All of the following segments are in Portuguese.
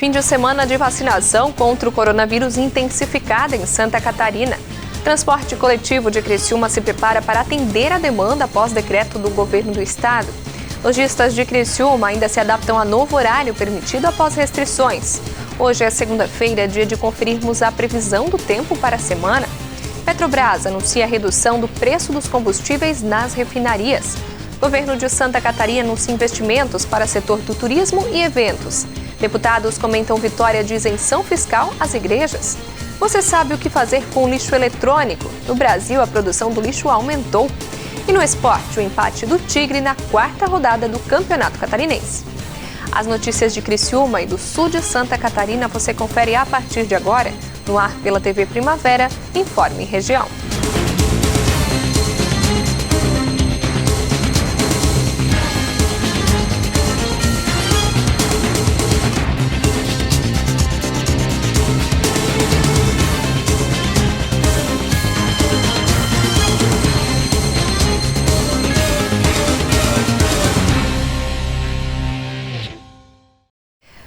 Fim de semana de vacinação contra o coronavírus intensificada em Santa Catarina. Transporte coletivo de Criciúma se prepara para atender a demanda após decreto do governo do estado. Lojistas de Criciúma ainda se adaptam a novo horário permitido após restrições. Hoje é segunda-feira, dia de conferirmos a previsão do tempo para a semana. Petrobras anuncia a redução do preço dos combustíveis nas refinarias. Governo de Santa Catarina anuncia investimentos para o setor do turismo e eventos. Deputados comentam vitória de isenção fiscal às igrejas. Você sabe o que fazer com o lixo eletrônico? No Brasil, a produção do lixo aumentou. E no esporte, o empate do Tigre na quarta rodada do Campeonato Catarinense. As notícias de Criciúma e do sul de Santa Catarina você confere a partir de agora, no ar pela TV Primavera, Informe Região.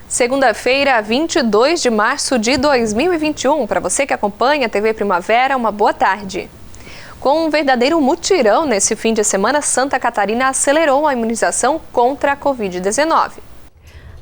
Segunda-feira, 22 de março de 2021. Para você que acompanha a TV Primavera, uma boa tarde. Com um verdadeiro mutirão nesse fim de semana, Santa Catarina acelerou a imunização contra a Covid-19.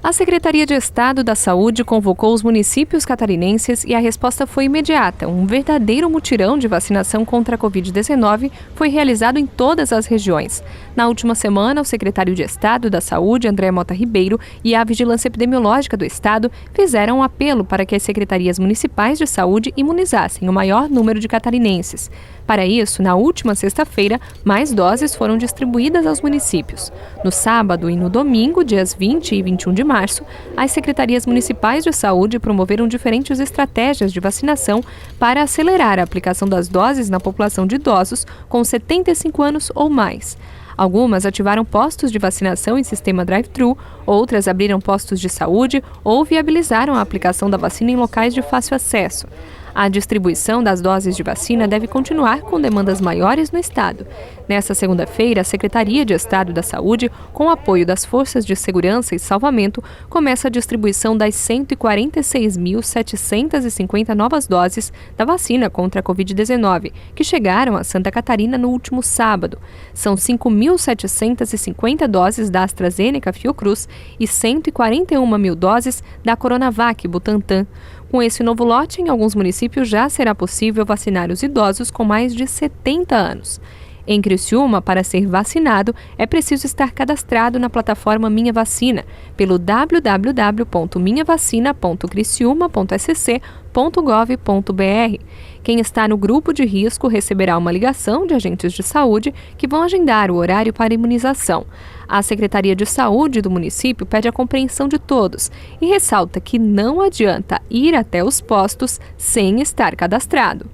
A Secretaria de Estado da Saúde convocou os municípios catarinenses e a resposta foi imediata. Um verdadeiro mutirão de vacinação contra a Covid-19 foi realizado em todas as regiões. Na última semana, o secretário de Estado da Saúde, André Mota Ribeiro, e a Vigilância Epidemiológica do Estado fizeram um apelo para que as secretarias municipais de saúde imunizassem o maior número de catarinenses. Para isso, na última sexta-feira, mais doses foram distribuídas aos municípios. No sábado e no domingo, dias 20 e 21 de março, as secretarias municipais de saúde promoveram diferentes estratégias de vacinação para acelerar a aplicação das doses na população de idosos com 75 anos ou mais. Algumas ativaram postos de vacinação em sistema drive-thru, outras abriram postos de saúde ou viabilizaram a aplicação da vacina em locais de fácil acesso. A distribuição das doses de vacina deve continuar com demandas maiores no estado. Nesta segunda-feira, a Secretaria de Estado da Saúde, com o apoio das Forças de Segurança e Salvamento, começa a distribuição das 146.750 novas doses da vacina contra a Covid-19, que chegaram a Santa Catarina no último sábado. São 5.750 doses da AstraZeneca Fiocruz e 141 mil doses da Coronavac Butantan. Com esse novo lote, em alguns municípios já será possível vacinar os idosos com mais de 70 anos. Em Criciúma, para ser vacinado, é preciso estar cadastrado na plataforma Minha Vacina, pelo www.minhavacina.criciúma.sc.gov.br. Quem está no grupo de risco receberá uma ligação de agentes de saúde que vão agendar o horário para imunização. A Secretaria de Saúde do município pede a compreensão de todos e ressalta que não adianta ir até os postos sem estar cadastrado.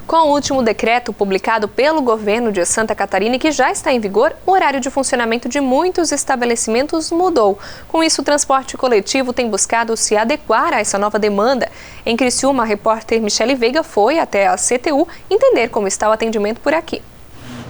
Com o último decreto publicado pelo governo de Santa Catarina, que já está em vigor, o horário de funcionamento de muitos estabelecimentos mudou. Com isso, o transporte coletivo tem buscado se adequar a essa nova demanda. Em Criciúma, a repórter Michele Veiga foi até a CTU entender como está o atendimento por aqui.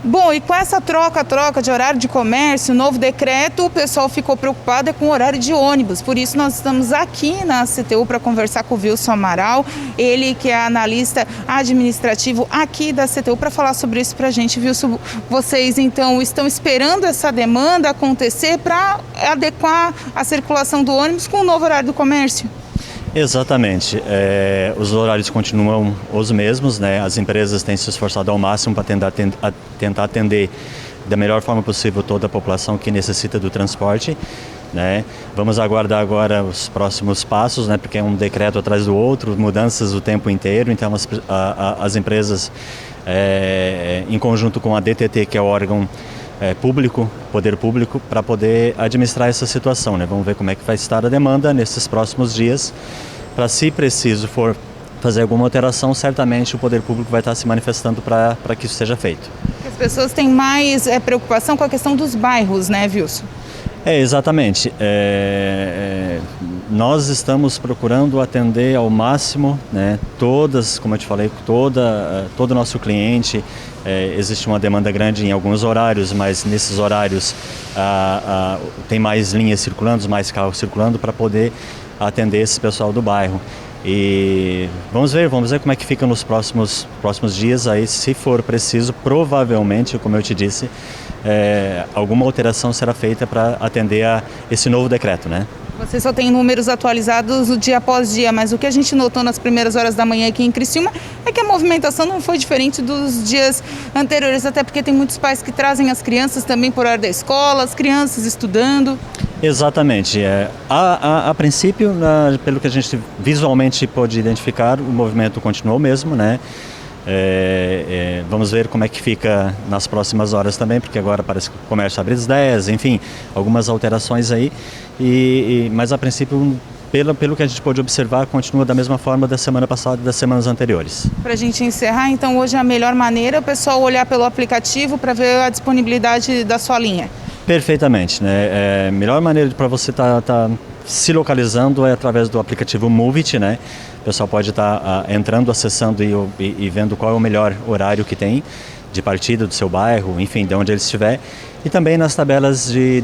Bom, e com essa troca de horário de comércio, novo decreto, o pessoal ficou preocupado com o horário de ônibus. Por isso nós estamos aqui na CTU para conversar com o Wilson Amaral, ele que é analista administrativo aqui da CTU, para falar sobre isso para a gente. Wilson, vocês então estão esperando essa demanda acontecer para adequar a circulação do ônibus com o novo horário do comércio? Exatamente. Os horários continuam os mesmos, né? As empresas têm se esforçado ao máximo para tentar atender da melhor forma possível toda a população que necessita do transporte, né? Vamos aguardar agora os próximos passos, né? Porque é um decreto atrás do outro, mudanças o tempo inteiro, então as empresas, em conjunto com a DTT, que é o órgão público, poder público, para poder administrar essa situação, né? Vamos ver como é que vai estar a demanda nesses próximos dias, para, se preciso for fazer alguma alteração, certamente o poder público vai estar se manifestando para que isso seja feito. As pessoas têm mais preocupação com a questão dos bairros, né, Wilson? Exatamente. nós estamos procurando atender ao máximo, né, todas, como eu te falei, todo o nosso cliente. Existe uma demanda grande em alguns horários, mas nesses horários tem mais linhas circulando, mais carros circulando para poder atender esse pessoal do bairro. E vamos ver como é que fica nos próximos dias. Aí, se for preciso, provavelmente, como eu te disse, alguma alteração será feita para atender a esse novo decreto, né? Você só tem números atualizados dia após dia, mas o que a gente notou nas primeiras horas da manhã aqui em Criciúma é que a movimentação não foi diferente dos dias anteriores, até porque tem muitos pais que trazem as crianças também por hora da escola, as crianças estudando. Exatamente. A princípio, pelo que a gente visualmente pôde identificar, o movimento continuou o mesmo, né? Vamos ver como é que fica nas próximas horas também, porque agora parece que o comércio abre às 10, enfim, algumas alterações aí, mas a princípio, pelo que a gente pôde observar, continua da mesma forma da semana passada e das semanas anteriores. Para a gente encerrar, então hoje é a melhor maneira o pessoal olhar pelo aplicativo para ver a disponibilidade da sua linha? Perfeitamente, né? A melhor maneira para você estar se localizando é através do aplicativo Movit, né? O pessoal pode estar entrando, acessando e vendo qual é o melhor horário que tem de partida do seu bairro, enfim, de onde ele estiver. E também nas tabelas de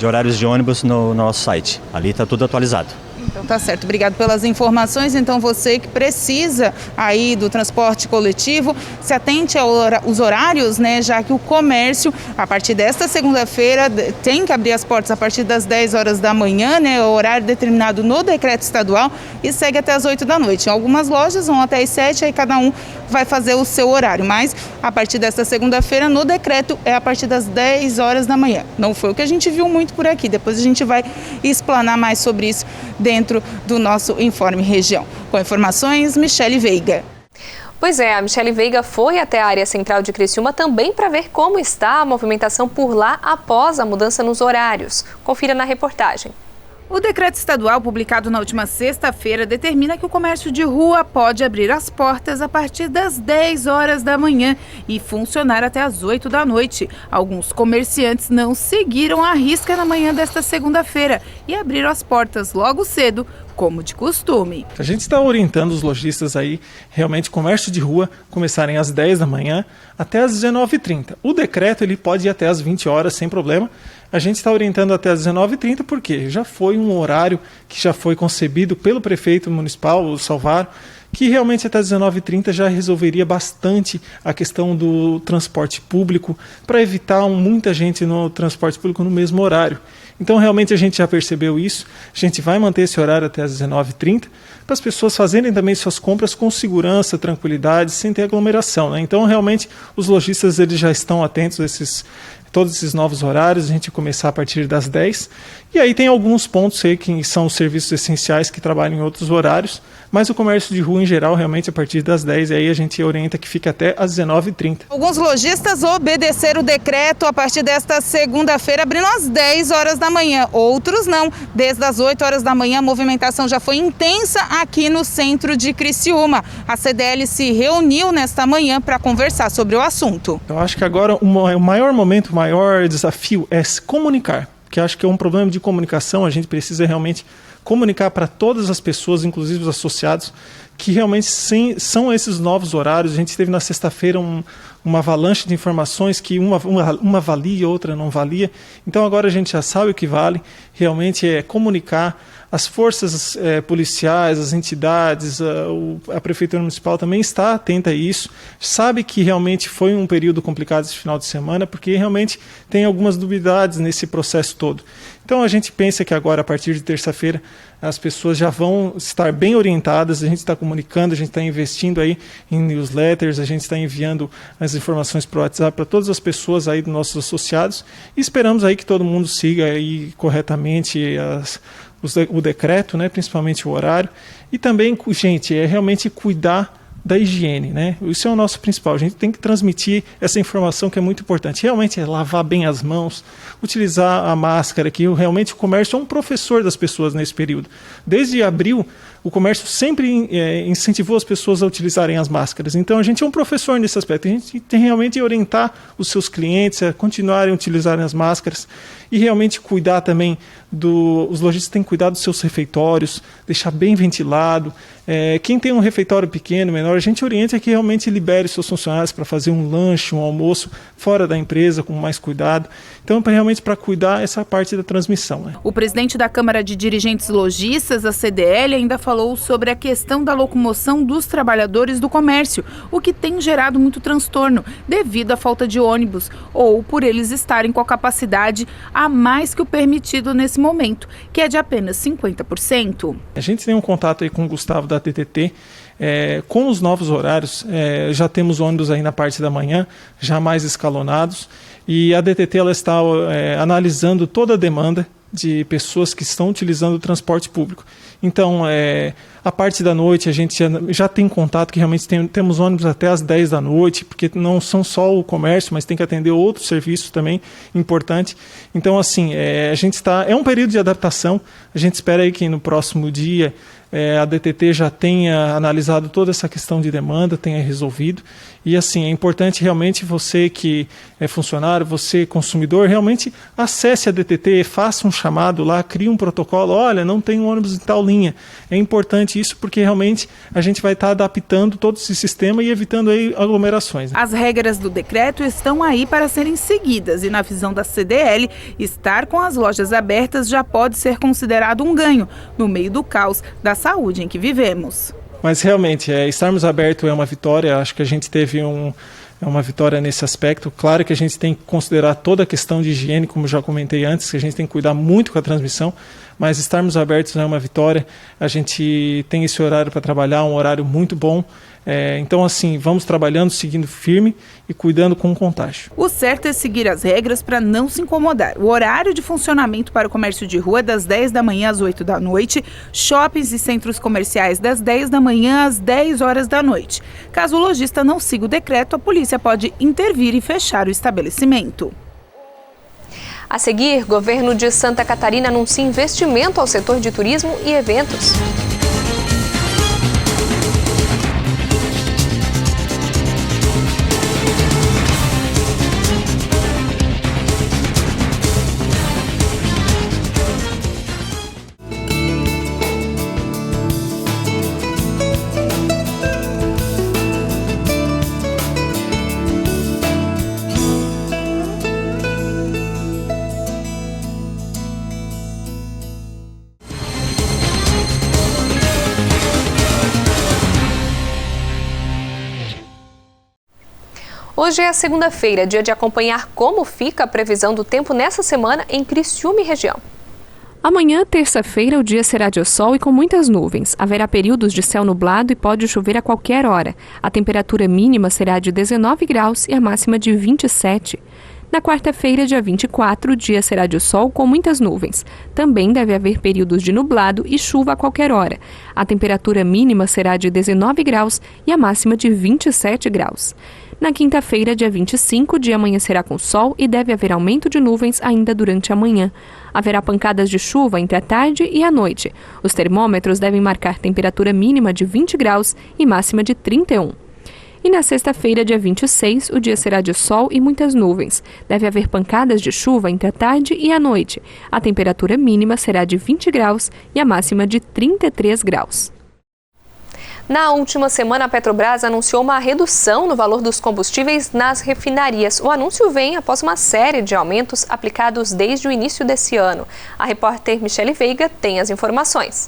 horários de ônibus no nosso site. Ali está tudo atualizado. Então tá certo, obrigado pelas informações. Então você que precisa aí do transporte coletivo, se atente aos horários, né? Já que o comércio, a partir desta segunda-feira, tem que abrir as portas a partir das 10 horas da manhã, né? O horário determinado no decreto estadual, e segue até as 8 da noite. Em algumas lojas vão até as 7, aí cada um vai fazer o seu horário. Mas a partir desta segunda-feira, no decreto, é a partir das 10 horas da manhã. Não foi o que a gente viu muito por aqui. Depois a gente vai explanar mais sobre isso dentro do nosso Informe Região. Com informações, Michele Veiga. Pois é, a Michele Veiga foi até a área central de Criciúma também para ver como está a movimentação por lá após a mudança nos horários. Confira na reportagem. O decreto estadual publicado na última sexta-feira determina que o comércio de rua pode abrir as portas a partir das 10 horas da manhã e funcionar até as 8 da noite. Alguns comerciantes não seguiram a risca na manhã desta segunda-feira e abriram as portas logo cedo, como de costume. A gente está orientando os lojistas aí, realmente, comércio de rua, começarem às 10 da manhã até às 19h30. O decreto ele pode ir até às 20 horas sem problema. A gente está orientando até às 19h30 porque já foi um horário que já foi concebido pelo prefeito municipal, o Salvaro, que realmente até às 19h30 já resolveria bastante a questão do transporte público, para evitar muita gente no transporte público no mesmo horário. Então, realmente, a gente já percebeu isso. A gente vai manter esse horário até às 19h30 para as pessoas fazerem também suas compras com segurança, tranquilidade, sem ter aglomeração, né? Então, realmente, os lojistas eles já estão atentos a todos esses novos horários. A gente começar a partir das 10. E aí tem alguns pontos aí que são os serviços essenciais que trabalham em outros horários, mas o comércio de rua em geral realmente a partir das 10, e aí a gente orienta que fica até às 19h30. Alguns lojistas obedeceram o decreto a partir desta segunda-feira, abrindo às 10 horas da manhã. Outros não. Desde as 8 horas da manhã a movimentação já foi intensa aqui no centro de Criciúma. A CDL se reuniu nesta manhã para conversar sobre o assunto. Eu acho que agora o maior momento, o maior desafio é se comunicar, porque acho que é um problema de comunicação. A gente precisa realmente comunicar para todas as pessoas, inclusive os associados, que realmente são esses novos horários. A gente teve na sexta-feira uma avalanche de informações que uma valia, outra não valia. Então agora a gente já sabe o que vale, realmente é comunicar. As forças policiais, as entidades, a Prefeitura Municipal também está atenta a isso, sabe que realmente foi um período complicado esse final de semana, porque realmente tem algumas duvidades nesse processo todo. Então a gente pensa que agora, a partir de terça-feira, as pessoas já vão estar bem orientadas. A gente está comunicando, a gente está investindo aí em newsletters, a gente está enviando as informações para o WhatsApp para todas as pessoas aí dos nossos associados, e esperamos aí que todo mundo siga aí corretamente o decreto, né, principalmente o horário. E também, gente, é realmente cuidar da higiene, né? Isso é o nosso principal. A gente tem que transmitir essa informação que é muito importante. Realmente é lavar bem as mãos, utilizar a máscara, que realmente o comércio é um professor das pessoas nesse período. Desde abril, o comércio sempre incentivou as pessoas a utilizarem as máscaras. Então, a gente é um professor nesse aspecto. A gente tem realmente que orientar os seus clientes a continuarem a utilizarem as máscaras e realmente cuidar também os lojistas têm que cuidar dos seus refeitórios, deixar bem ventilado. Quem tem um refeitório pequeno, menor, a gente orienta que realmente libere seus funcionários para fazer um lanche, um almoço fora da empresa, com mais cuidado. Então, realmente para cuidar essa parte da transmissão. Né? O presidente da Câmara de Dirigentes Lojistas, a CDL, ainda falou sobre a questão da locomoção dos trabalhadores do comércio, o que tem gerado muito transtorno devido à falta de ônibus ou por eles estarem com a capacidade a mais que o permitido nesse momento, que é de apenas 50%. A gente tem um contato aí com o Gustavo da TTT, com os novos horários, já temos ônibus aí na parte da manhã, já mais escalonados, e a DTT ela está analisando toda a demanda de pessoas que estão utilizando o transporte público. Então, a parte da noite, a gente já tem contato que realmente temos ônibus até às 10 da noite, porque não são só o comércio, mas tem que atender outros serviços também importantes. Então, assim, a gente está... É um período de adaptação. A gente espera aí que no próximo dia a DTT já tenha analisado toda essa questão de demanda, tenha resolvido. E, assim, é importante realmente você que é funcionário, você consumidor, realmente acesse a DTT, faça um chamado lá, crie um protocolo. Olha, não tem um ônibus em tal linha. É importante isso porque realmente a gente vai estar adaptando todo esse sistema e evitando aí aglomerações. As regras do decreto estão aí para serem seguidas e, na visão da CDL, estar com as lojas abertas já pode ser considerado um ganho no meio do caos da saúde em que vivemos. Mas realmente, estarmos abertos é uma vitória. Acho que a gente teve uma vitória nesse aspecto. Claro que a gente tem que considerar toda a questão de higiene, como já comentei antes, que a gente tem que cuidar muito com a transmissão, mas estarmos abertos é uma vitória. A gente tem esse horário para trabalhar, um horário muito bom. Então, assim, vamos trabalhando, seguindo firme e cuidando com o contágio. O certo é seguir as regras para não se incomodar. O horário de funcionamento para o comércio de rua é das 10 da manhã às 8 da noite, shoppings e centros comerciais das 10 da manhã às 10 horas da noite. Caso o lojista não siga o decreto, a polícia pode intervir e fechar o estabelecimento. A seguir, governo de Santa Catarina anuncia investimento ao setor de turismo e eventos. Hoje é segunda-feira, dia de acompanhar como fica a previsão do tempo nessa semana em Criciúma e região. Amanhã, terça-feira, o dia será de sol e com muitas nuvens. Haverá períodos de céu nublado e pode chover a qualquer hora. A temperatura mínima será de 19 graus e a máxima de 27. Na quarta-feira, dia 24, o dia será de sol com muitas nuvens. Também deve haver períodos de nublado e chuva a qualquer hora. A temperatura mínima será de 19 graus e a máxima de 27 graus. Na quinta-feira, dia 25, o dia amanhecerá com sol e deve haver aumento de nuvens ainda durante a manhã. Haverá pancadas de chuva entre a tarde e a noite. Os termômetros devem marcar temperatura mínima de 20 graus e máxima de 31. E na sexta-feira, dia 26, o dia será de sol e muitas nuvens. Deve haver pancadas de chuva entre a tarde e a noite. A temperatura mínima será de 20 graus e a máxima de 33 graus. Na última semana, a Petrobras anunciou uma redução no valor dos combustíveis nas refinarias. O anúncio vem após uma série de aumentos aplicados desde o início desse ano. A repórter Michele Veiga tem as informações.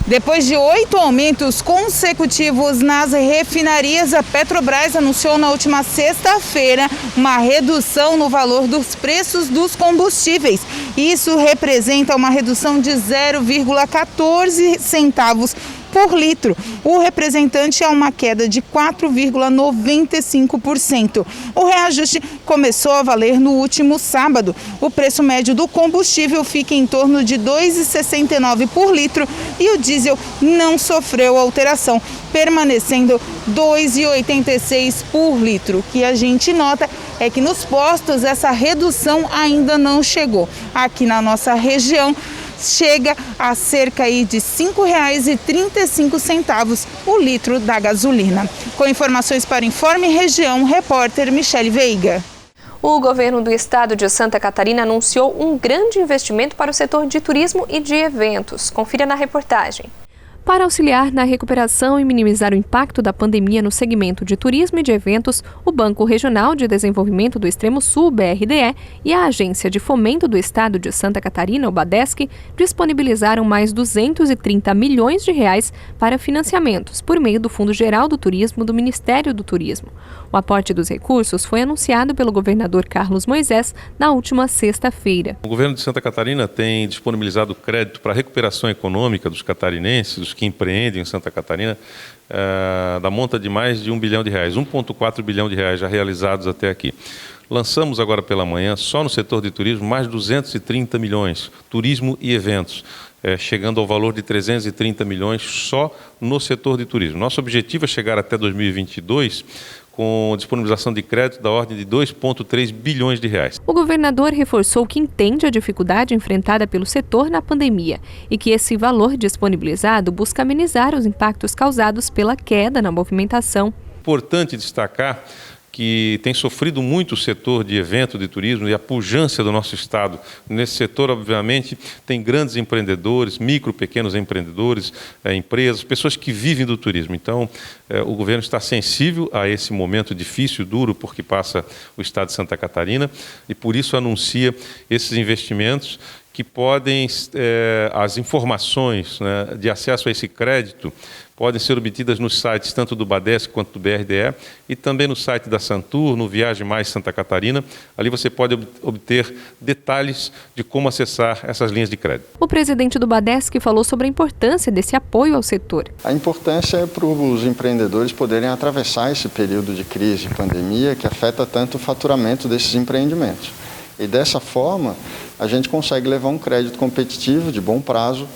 Depois de 8 aumentos consecutivos nas refinarias, a Petrobras anunciou na última sexta-feira uma redução no valor dos preços dos combustíveis. Isso representa uma redução de 0,14 centavos por litro. O representante é uma queda de 4,95%. O reajuste começou a valer no último sábado. O preço médio do combustível fica em torno de R$ 2,69 por litro e o diesel não sofreu alteração, permanecendo R$ 2,86 por litro. O que a gente nota é que nos postos essa redução ainda não chegou. Aqui na nossa região chega a cerca de R$ 5,35 o litro da gasolina. Com informações para o Informe Região, repórter Michele Veiga. O governo do estado de Santa Catarina anunciou um grande investimento para o setor de turismo e de eventos. Confira na reportagem. Para auxiliar na recuperação e minimizar o impacto da pandemia no segmento de turismo e de eventos, o Banco Regional de Desenvolvimento do Extremo Sul, BRDE, e a Agência de Fomento do Estado de Santa Catarina, o BADESC, disponibilizaram mais 230 milhões de reais para financiamentos por meio do Fundo Geral do Turismo do Ministério do Turismo. O aporte dos recursos foi anunciado pelo governador Carlos Moisés na última sexta-feira. O governo de Santa Catarina tem disponibilizado crédito para a recuperação econômica dos catarinenses, que empreendem em Santa Catarina, da monta de mais de R$1 bilhão, 1,4 bilhão de reais já realizados até aqui. Lançamos agora pela manhã, só no setor de turismo, mais 230 milhões, turismo e eventos, chegando ao valor de 330 milhões só no setor de turismo. Nosso objetivo é chegar até 2022 com disponibilização de crédito da ordem de 2,3 bilhões de reais. O governador reforçou que entende a dificuldade enfrentada pelo setor na pandemia e que esse valor disponibilizado busca amenizar os impactos causados pela queda na movimentação. Importante destacar que tem sofrido muito o setor de evento, de turismo e a pujança do nosso estado. Nesse setor, obviamente, tem grandes empreendedores, micro, pequenos empreendedores, empresas, pessoas que vivem do turismo. Então, o governo está sensível a esse momento difícil, duro, porque passa o estado de Santa Catarina e por isso anuncia esses investimentos que podem, as informações, né, de acesso a esse crédito podem ser obtidas nos sites tanto do BADESC quanto do BRDE e também no site da Santur, no Viagem Mais Santa Catarina. Ali você pode obter detalhes de como acessar essas linhas de crédito. O presidente do BADESC falou sobre a importância desse apoio ao setor. A importância é para os empreendedores poderem atravessar esse período de crise e pandemia que afeta tanto o faturamento desses empreendimentos. E dessa forma, a gente consegue levar um crédito competitivo de bom prazo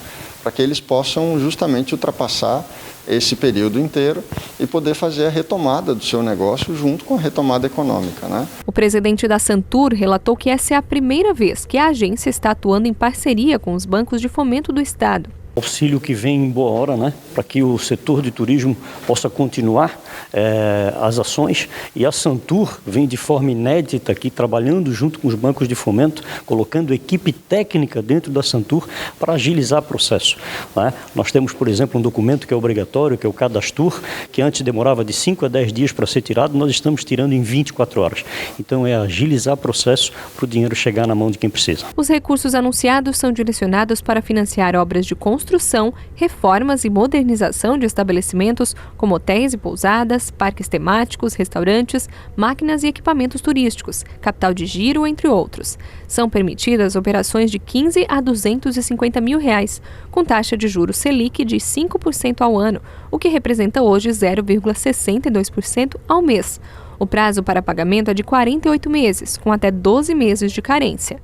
para que eles possam justamente ultrapassar esse período inteiro e poder fazer a retomada do seu negócio junto com a retomada econômica, né? O presidente da Santur relatou que essa é a primeira vez que a agência está atuando em parceria com os bancos de fomento do estado. Auxílio que vem em boa hora, né, para que o setor de turismo possa continuar as ações, e a Santur vem de forma inédita aqui trabalhando junto com os bancos de fomento, colocando equipe técnica dentro da Santur para agilizar o processo, né? Nós temos, por exemplo, um documento que é obrigatório, que é o Cadastur, que antes demorava de 5 a 10 dias para ser tirado, nós estamos tirando em 24 horas. Então é agilizar o processo para o dinheiro chegar na mão de quem precisa. Os recursos anunciados são direcionados para financiar obras de construção, reformas e modernização de estabelecimentos como hotéis e pousadas, parques temáticos, restaurantes, máquinas e equipamentos turísticos, capital de giro, entre outros. São permitidas operações de 15 a 250 mil reais, com taxa de juros Selic de 5% ao ano, o que representa hoje 0,62% ao mês. O prazo para pagamento é de 48 meses, com até 12 meses de carência.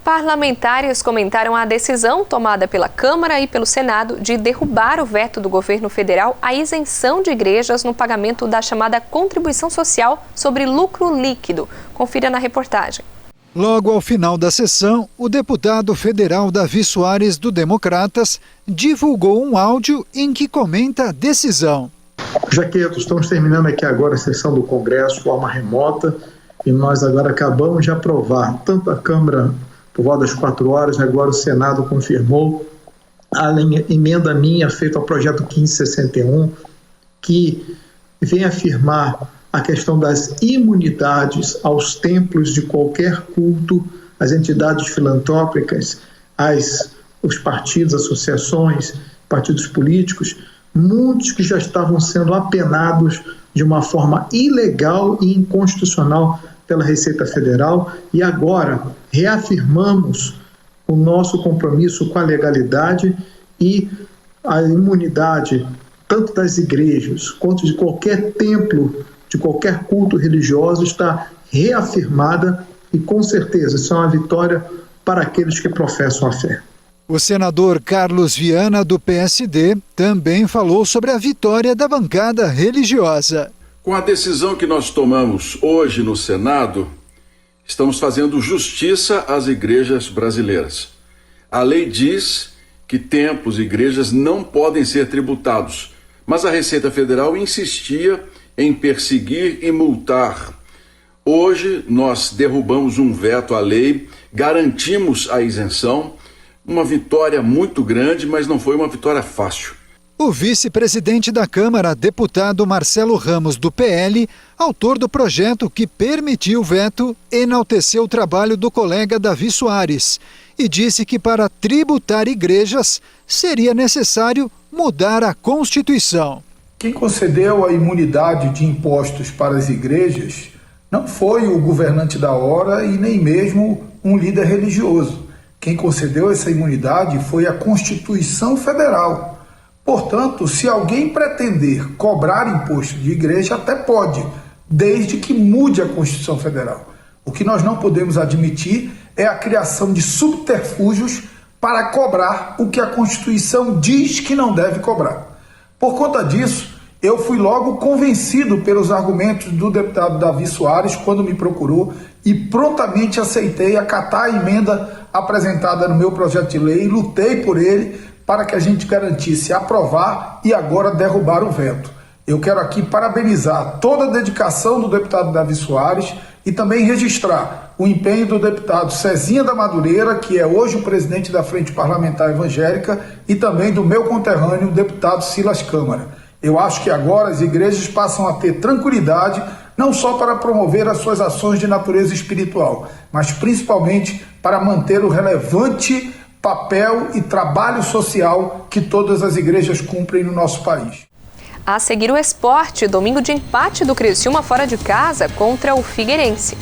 Parlamentares comentaram a decisão tomada pela Câmara e pelo Senado de derrubar o veto do governo federal à isenção de igrejas no pagamento da chamada contribuição social sobre lucro líquido. Confira na reportagem. Logo ao final da sessão, o deputado federal Davi Soares, do Democratas, divulgou um áudio em que comenta a decisão. Já que estamos terminando aqui agora a sessão do Congresso de forma remota, e nós agora acabamos de aprovar tanto a Câmara por volta das 4 horas, agora o Senado confirmou a emenda minha feita ao projeto 1561, que vem afirmar a questão das imunidades aos templos de qualquer culto, às entidades filantrópicas, os partidos, associações, partidos políticos, muitos que já estavam sendo apenados de uma forma ilegal e inconstitucional pela Receita Federal, e agora reafirmamos o nosso compromisso com a legalidade e a imunidade tanto das igrejas quanto de qualquer templo, de qualquer culto religioso está reafirmada e com certeza isso é uma vitória para aqueles que professam a fé. O senador Carlos Viana, do PSD, também falou sobre a vitória da bancada religiosa. Com a decisão que nós tomamos hoje no Senado, estamos fazendo justiça às igrejas brasileiras. A lei diz que templos e igrejas não podem ser tributados, mas a Receita Federal insistia em perseguir e multar. Hoje nós derrubamos um veto à lei, garantimos a isenção, uma vitória muito grande, mas não foi uma vitória fácil. O vice-presidente da Câmara, deputado Marcelo Ramos, do PL, autor do projeto que permitiu o veto, enalteceu o trabalho do colega Davi Soares e disse que para tributar igrejas seria necessário mudar a Constituição. Quem concedeu a imunidade de impostos para as igrejas não foi o governante da hora e nem mesmo um líder religioso. Quem concedeu essa imunidade foi a Constituição Federal. Portanto, se alguém pretender cobrar imposto de igreja, até pode, desde que mude a Constituição Federal. O que nós não podemos admitir é a criação de subterfúgios para cobrar o que a Constituição diz que não deve cobrar. Por conta disso, eu fui logo convencido pelos argumentos do deputado Davi Soares quando me procurou e prontamente aceitei acatar a emenda apresentada no meu projeto de lei e lutei por ele para que a gente garantisse aprovar e agora derrubar o veto. Eu quero aqui parabenizar toda a dedicação do deputado Davi Soares e também registrar o empenho do deputado Cezinha da Madureira, que é hoje o presidente da Frente Parlamentar Evangélica, e também do meu conterrâneo, o deputado Silas Câmara. Eu acho que agora as igrejas passam a ter tranquilidade, não só para promover as suas ações de natureza espiritual, mas principalmente para manter o relevante papel e trabalho social que todas as igrejas cumprem no nosso país. A seguir o esporte, domingo de empate do Criciúma fora de casa contra o Figueirense.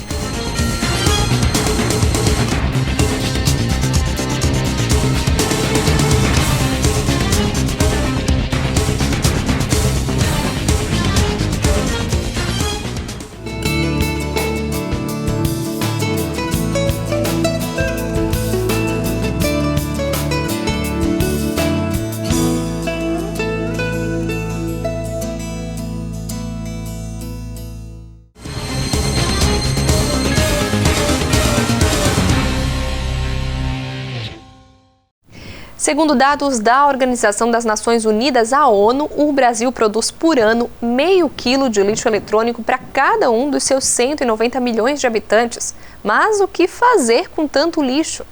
Segundo dados da Organização das Nações Unidas, a ONU, o Brasil produz por ano meio quilo de lixo eletrônico para cada um dos seus 190 milhões de habitantes. Mas o que fazer com tanto lixo?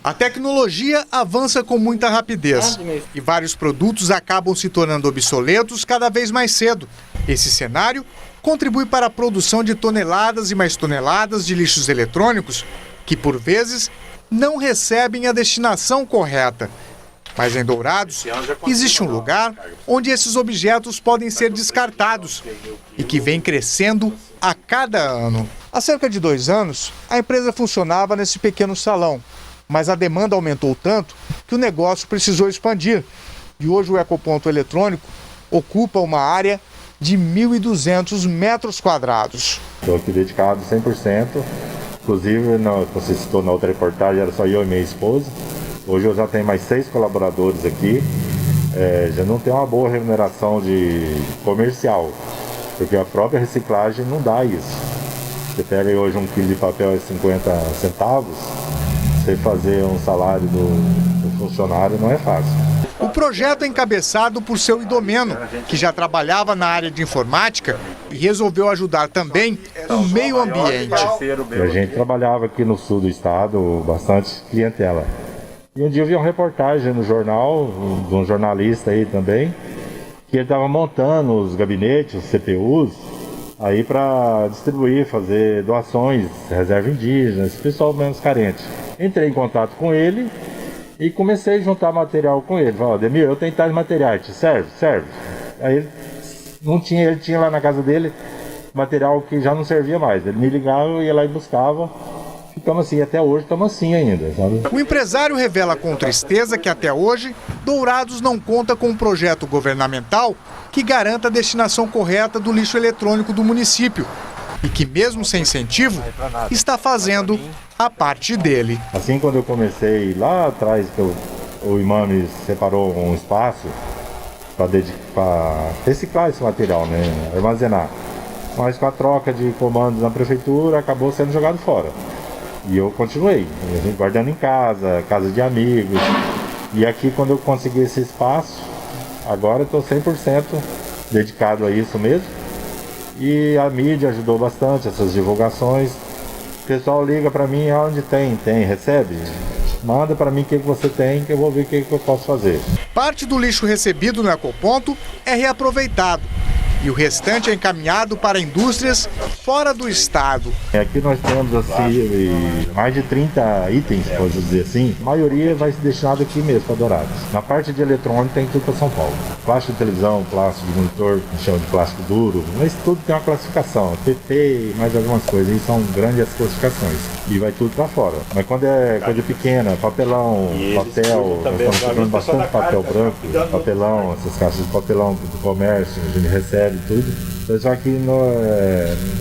A tecnologia avança com muita rapidez e vários produtos acabam se tornando obsoletos cada vez mais cedo. Esse cenário contribui para a produção de toneladas e mais toneladas de lixos eletrônicos que, por vezes, não recebem a destinação correta. Mas em Dourados, existe um lugar onde esses objetos podem ser descartados e que vem crescendo a cada ano. Há cerca de 2 anos, a empresa funcionava nesse pequeno salão, mas a demanda aumentou tanto que o negócio precisou expandir. E hoje o ecoponto eletrônico ocupa uma área de 1.200 metros quadrados. Estou aqui dedicado 100%. Inclusive, como você citou na outra reportagem, era só eu e minha esposa. Hoje eu já tenho mais 6 colaboradores aqui. Já não tem uma boa remuneração comercial, porque a própria reciclagem não dá isso. Você pega hoje 1 quilo de papel a 50 centavos, você fazer um salário do funcionário não é fácil. O projeto é encabeçado por seu Idomeno, que já trabalhava na área de informática e resolveu ajudar também o meio ambiente. A gente trabalhava aqui no sul do estado, bastante clientela. E um dia eu vi uma reportagem no jornal, de um jornalista aí também, que ele estava montando os gabinetes, os CPUs, aí para distribuir, fazer doações, reserva indígena, esse pessoal menos carente. Entrei em contato com ele e comecei a juntar material com ele. Falei, Ademir, eu tenho tais materiais, te serve? Serve. Aí ele tinha lá na casa dele material que já não servia mais. Ele me ligava, eu ia lá e buscava. ficamos assim, até hoje estamos assim ainda, sabe? O empresário revela com tristeza que até hoje Dourados não conta com um projeto governamental que garanta a destinação correta do lixo eletrônico do município e que, mesmo sem incentivo, está fazendo a parte dele. Assim, quando eu comecei lá atrás, que o IMAME separou um espaço para reciclar esse material, né? Armazenar. Mas com a troca de comandos na prefeitura, acabou sendo jogado fora. E eu continuei, guardando em casa de amigos. E aqui, quando eu consegui esse espaço, agora eu estou 100% dedicado a isso mesmo. E a mídia ajudou bastante, essas divulgações. O pessoal liga para mim, onde tem, recebe. Manda para mim o que você tem, que eu vou ver o que eu posso fazer. Parte do lixo recebido no ecoponto é reaproveitado e o restante é encaminhado para indústrias fora do estado. Aqui nós temos assim, mais de 30 itens, pode dizer assim. A maioria vai ser destinado aqui mesmo para Dourados. Na parte de eletrônico tem tudo para São Paulo. Plástico de televisão, plástico de monitor, que chama de plástico duro. Mas tudo tem uma classificação. PP, mais algumas coisas. E são grandes as classificações. E vai tudo para fora. Mas quando é coisa pequena, papelão, papel, nós estamos comprando bastante papel branco, papelão, essas caixas de papelão do comércio, a gente recebe tudo, só aqui no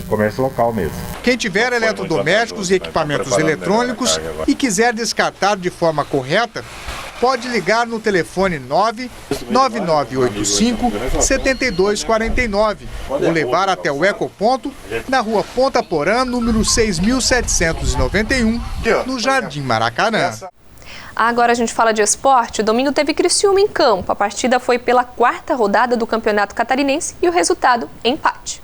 comércio local mesmo. Quem tiver eletrodomésticos e equipamentos eletrônicos e quiser descartar de forma correta, pode ligar no telefone 99985-7249 ou levar até o ecoponto na rua Ponta Porã, número 6.791, no Jardim Maracanã. Agora a gente fala de esporte. Domingo teve Criciúma em campo. A partida foi pela 4ª rodada do Campeonato Catarinense e o resultado, empate.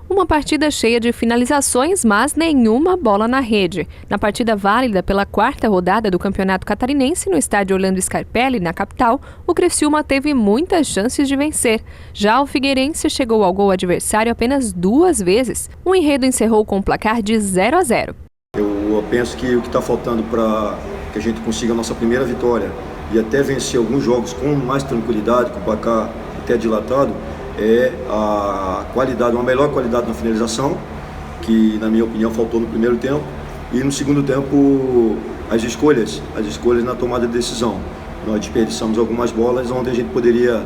Uma partida cheia de finalizações, mas nenhuma bola na rede. Na partida válida pela 4ª rodada do Campeonato Catarinense, no estádio Orlando Scarpelli, na capital, o Criciúma teve muitas chances de vencer. Já o Figueirense chegou ao gol adversário apenas 2 vezes. O enredo encerrou com um placar de 0-0. Eu penso que o que está faltando para que a gente consiga a nossa primeira vitória e até vencer alguns jogos com mais tranquilidade, com o placar até dilatado, é a qualidade, uma melhor qualidade na finalização, que na minha opinião faltou no primeiro tempo, e no segundo tempo as escolhas na tomada de decisão. Nós desperdiçamos algumas bolas onde a gente poderia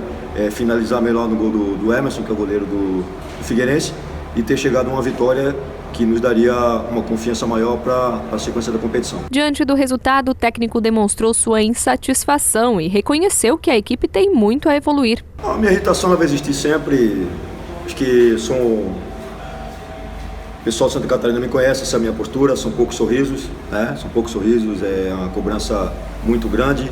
finalizar melhor no gol do Emerson, que é o goleiro do Figueirense, e ter chegado a uma vitória que nos daria uma confiança maior para a sequência da competição. Diante do resultado, o técnico demonstrou sua insatisfação e reconheceu que a equipe tem muito a evoluir. A minha irritação vai existir sempre. Acho que o pessoal de Santa Catarina me conhece, essa é a minha postura, são poucos sorrisos, né? São poucos sorrisos, é uma cobrança muito grande,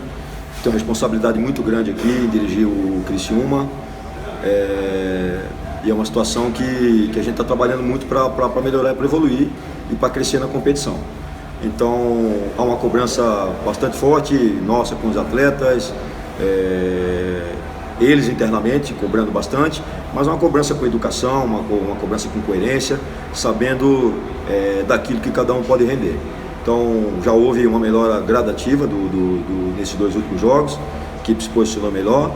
tenho uma responsabilidade muito grande aqui em dirigir o Criciúma. E é uma situação que a gente está trabalhando muito para melhorar, para evoluir e para crescer na competição. Então, há uma cobrança bastante forte, nossa com os atletas, eles internamente cobrando bastante, mas uma cobrança com educação, uma cobrança com coerência, sabendo daquilo que cada um pode render. Então, já houve uma melhora gradativa nesses 2 últimos jogos, a equipe se posicionou melhor.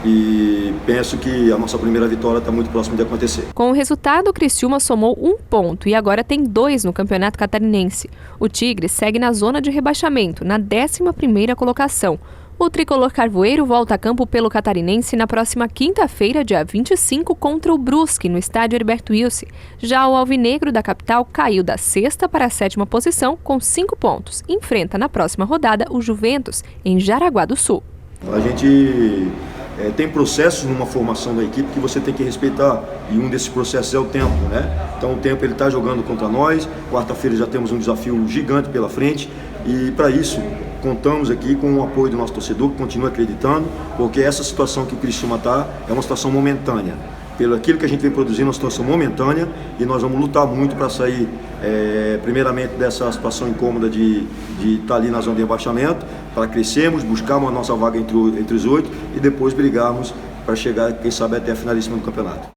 E penso que a nossa primeira vitória está muito próxima de acontecer. Com o resultado, o Criciúma somou 1 ponto e agora tem 2 no Campeonato Catarinense. O Tigre segue na zona de rebaixamento, na 11ª colocação. O tricolor carvoeiro volta a campo pelo Catarinense na próxima quinta-feira, dia 25, contra o Brusque, no estádio Herberto Wilson. Já o alvinegro da capital caiu da 6ª para a 7ª posição com 5 pontos. Enfrenta na próxima rodada o Juventus, em Jaraguá do Sul. A gente tem processos numa formação da equipe que você tem que respeitar, e um desses processos é o tempo, né? Então o tempo ele está jogando contra nós, quarta-feira já temos um desafio gigante pela frente, e para isso contamos aqui com o apoio do nosso torcedor, que continua acreditando, porque essa situação que o Criciúma está é uma situação momentânea. Pelo aquilo que a gente vem produzindo, uma situação momentânea, e nós vamos lutar muito para sair, primeiramente, dessa situação incômoda de estar ali na zona de rebaixamento, para crescermos, buscarmos a nossa vaga entre os 8 e depois brigarmos para chegar, quem sabe, até a finalíssima do campeonato.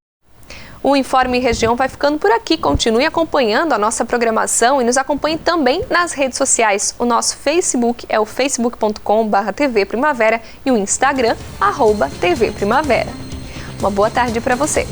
O Informe Região vai ficando por aqui. Continue acompanhando a nossa programação e nos acompanhe também nas redes sociais. O nosso Facebook é o facebook.com/TV Primavera e o Instagram, @TV Primavera. Uma boa tarde para você.